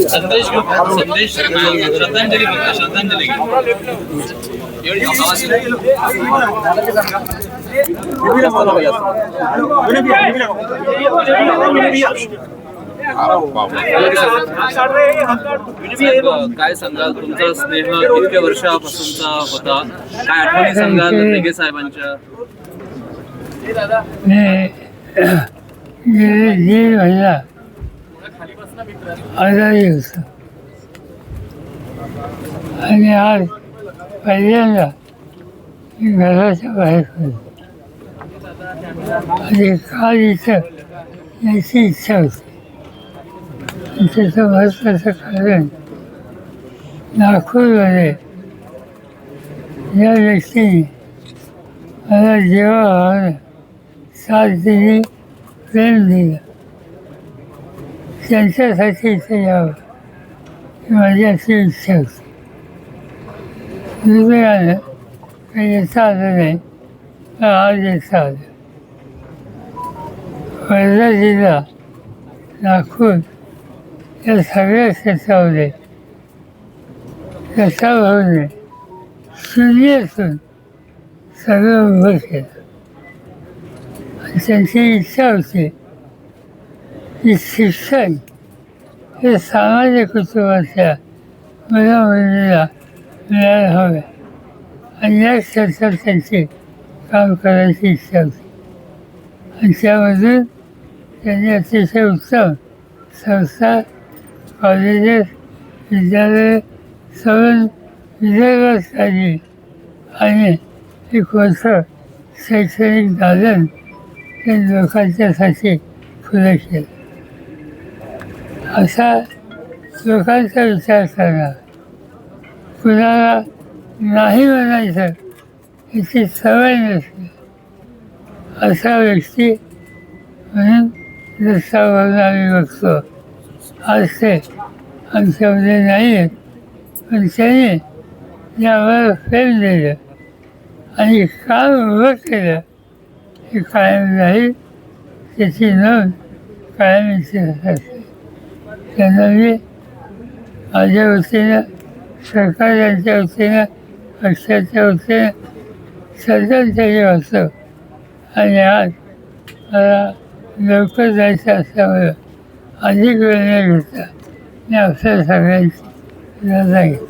संदेश संदेश श्रद्धांजली श्रद्धांजली काय सांगाल तुमचा स्नेह इतक्या वर्षापासूनचा होता, काय आठवणी सांगाल नेगे साहेबांच्या? गेली महिला आजारी होता आणि आज पहिल्यांदा मी घराच्या बाहेर पडलो आणि काल इथं यायची इच्छा होती. त्याचं महत्त्वाचं कारण नागपूरमध्ये या व्यक्तीने मला जेव्हा साथ दिली, प्रेम दिलं, त्यांच्यासाठी इथे यावं ही माझी अशी इच्छा होती. दुर्दैवानं काही येता आलं नाही, पण आज येता आलं. वर्धा जिल्हा, नागपूर या सगळ्या क्षेत्रामध्ये त्याच्या भावने शून्यातून सगळं उभं केलं. आणि त्यांची इच्छा होती की शिक्षण हे सामान्य कुटुंबाच्या मुलामुलीला मिळायला हवं आणि या क्षेत्रात त्यांची काम करायची इच्छा होती. आणि त्यामधून त्यांनी अतिशय उत्तम संस्था, कॉलेजेस, विद्यालय सगळं विदर्भात काढली आणि एक मोठं शैक्षणिक दालन ते लोकांच्यासाठी खुलं केलं. असा लोकांचा विचार करणार, कुणाला नाही म्हणायचं याची सवय नसते असा व्यक्ती म्हणून रस्त्यावरून आम्ही बघतो. आज ते आमच्यामध्ये नाही आहेत, पण त्याने यावर प्रेम दिलं आणि काम उभं केलं हे कायम राहील. त्याची नोंद कायम इतिहासात असते. त्यांना मी माझ्या वतीनं, सरकारच्या वतीनं, पक्षाच्या वतीनं श्रद्धांजली वाचतो. आणि आज मला लवकर जायचं असल्यामुळं अधिक वेळ न घेता मी आपल्या सगळ्यांची रजा घेतो.